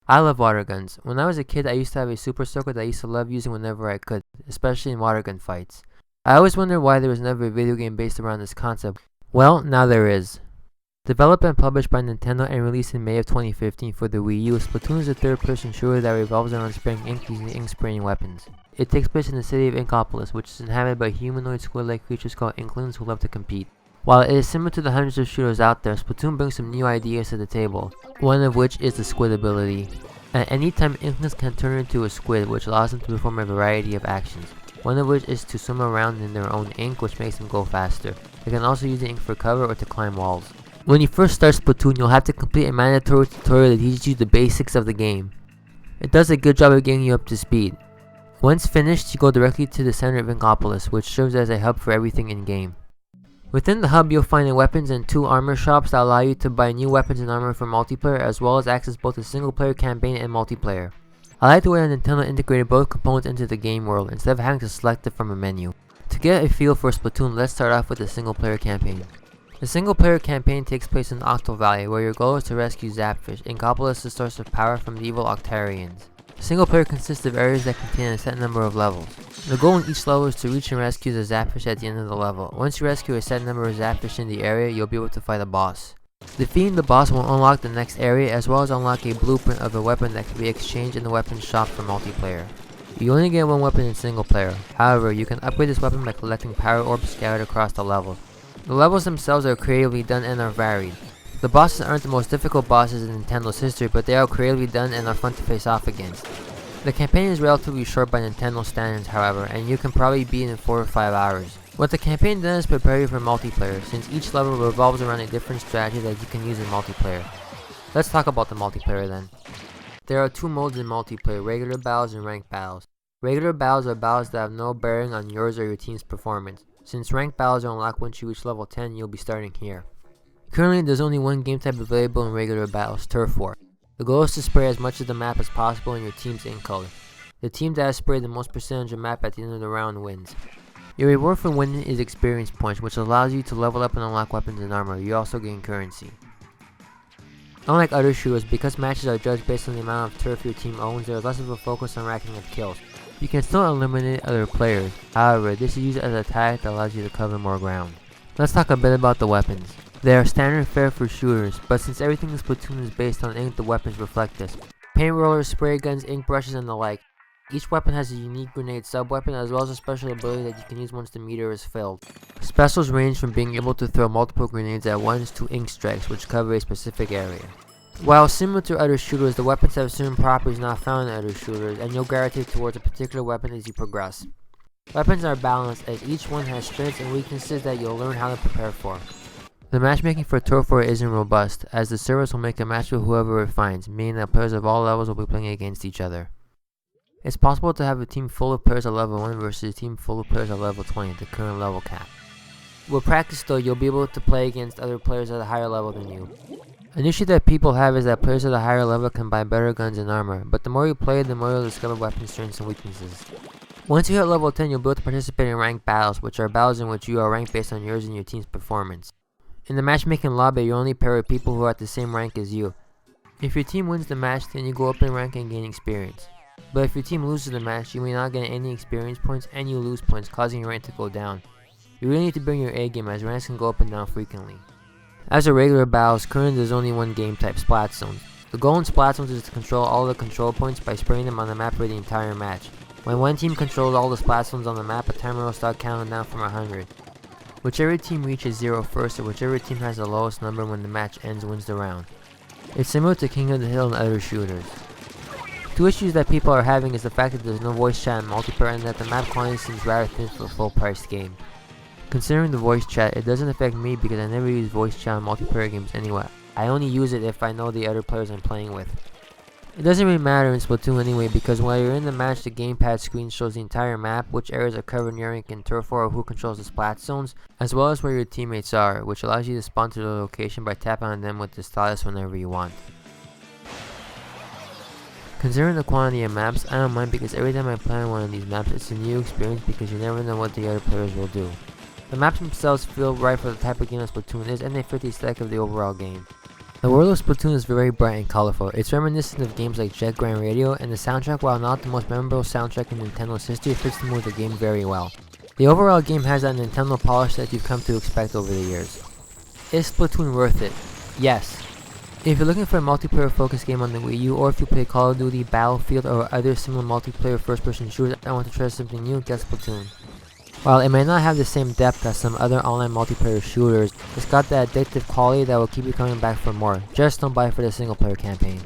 I love water guns. When I was a kid, I used to have a super soaker that I used to love using whenever I could, especially in water gun fights. I always wondered why there was never a video game based around this concept. Well, now there is. Developed and published by Nintendo and released in May of 2015 for the Wii U, Splatoon is a third-person shooter that revolves around spraying ink using ink-spraying weapons. It takes place in the city of Inkopolis, which is inhabited by humanoid squid-like creatures called Inklings who love to compete. While it is similar to the hundreds of shooters out there, Splatoon brings some new ideas to the table, one of which is the squid ability. At any time, Inklings can turn into a squid, which allows them to perform a variety of actions, one of which is to swim around in their own ink, which makes them go faster. They can also use the ink for cover or to climb walls. When you first start Splatoon, you'll have to complete a mandatory tutorial that teaches you the basics of the game. It does a good job of getting you up to speed. Once finished, you go directly to the center of Inkopolis, which serves as a hub for everything in-game. Within the hub, you'll find weapons and 2 armor shops that allow you to buy new weapons and armor for multiplayer, as well as access both a single-player campaign and multiplayer. I like the way that Nintendo integrated both components into the game world, instead of having to select it from a menu. To get a feel for Splatoon, let's start off with the single-player campaign. The single-player campaign takes place in Octo Valley, where your goal is to rescue Zapfish, Inkopolis' source of power from the evil Octarians. Single player consists of areas that contain a set number of levels. The goal in each level is to reach and rescue the Zapfish at the end of the level. Once you rescue a set number of Zapfish in the area, you'll be able to fight a boss. Defeating the boss will unlock the next area, as well as unlock a blueprint of a weapon that can be exchanged in the weapons shop for multiplayer. You only get one weapon in single player. However, you can upgrade this weapon by collecting power orbs scattered across the level. The levels themselves are creatively done and are varied. The bosses aren't the most difficult bosses in Nintendo's history, but they are creatively done and are fun to face off against. The campaign is relatively short by Nintendo standards, however, and you can probably beat it in 4 or 5 hours. What the campaign does is prepare you for multiplayer, since each level revolves around a different strategy that you can use in multiplayer. Let's talk about the multiplayer then. There are 2 modes in multiplayer, regular battles and ranked battles. Regular battles are battles that have no bearing on yours or your team's performance. Since ranked battles are unlocked once you reach level 10, you'll be starting here. Currently, there's only one game type available in regular battles, Turf War. The goal is to spray as much of the map as possible in your team's ink color. The team that has sprayed the most percentage of map at the end of the round wins. Your reward for winning is experience points, which allows you to level up and unlock weapons and armor. You also gain currency. Unlike other shooters, because matches are judged based on the amount of turf your team owns, there is less of a focus on racking up kills. You can still eliminate other players, however, this is used as a tactic that allows you to cover more ground. Let's talk a bit about the weapons. They are standard fare for shooters, but since everything in Splatoon is based on ink, the weapons reflect this. Paint rollers, spray guns, ink brushes, and the like. Each weapon has a unique grenade sub-weapon as well as a special ability that you can use once the meter is filled. Specials range from being able to throw multiple grenades at once to ink strikes, which cover a specific area. While similar to other shooters, the weapons have certain properties not found in other shooters, and you'll gravitate towards a particular weapon as you progress. Weapons are balanced, as each one has strengths and weaknesses that you'll learn how to prepare for. The matchmaking for Turf War isn't robust, as the servers will make a match with whoever it finds, meaning that players of all levels will be playing against each other. It's possible to have a team full of players at level 1 versus a team full of players at level 20, the current level cap. With practice though, you'll be able to play against other players at a higher level than you. An issue that people have is that players at a higher level can buy better guns and armor, but the more you play, the more you'll discover weapon strengths and weaknesses. Once you hit level 10, you'll be able to participate in ranked battles, which are battles in which you are ranked based on yours and your team's performance. In the matchmaking lobby, you only pair with people who are at the same rank as you. If your team wins the match, then you go up in rank and gain experience. But if your team loses the match, you may not get any experience points and you lose points, causing your rank to go down. You really need to bring your A game, as ranks can go up and down frequently. As for regular battles, currently there's only one game type, Splat Zones. The goal in Splat Zones is to control all the control points by spraying them on the map for the entire match. When one team controls all the Splat Zones on the map, a timer will start counting down from 100. Whichever team reaches 0 first, or whichever team has the lowest number when the match ends wins the round. It's similar to King of the Hill and other shooters. 2 issues that people are having is the fact that there's no voice chat in multiplayer and that the map quantity seems rather thin for a full-priced game. Considering the voice chat, it doesn't affect me because I never use voice chat in multiplayer games anyway. I only use it if I know the other players I'm playing with. It doesn't really matter in Splatoon anyway, because while you're in the match, the gamepad screen shows the entire map, which areas are covered near ink and turf war, or who controls the splat zones, as well as where your teammates are, which allows you to spawn to the location by tapping on them with the stylus whenever you want. Considering the quantity of maps, I don't mind because every time I play on one of these maps, it's a new experience because you never know what the other players will do. The maps themselves feel right for the type of game that Splatoon is, and they fit the aesthetic of the overall game. The world of Splatoon is very bright and colorful. It's reminiscent of games like Jet Grand Radio, and the soundtrack, while not the most memorable soundtrack in Nintendo's history, fits the mood of the game very well. The overall game has that Nintendo polish that you've come to expect over the years. Is Splatoon worth it? Yes. If you're looking for a multiplayer focused game on the Wii U, or if you play Call of Duty, Battlefield, or other similar multiplayer first-person shooters and want to try something new, get Splatoon. While it may not have the same depth as some other online multiplayer shooters, it's got that addictive quality that will keep you coming back for more. Just don't buy it for the single player campaign.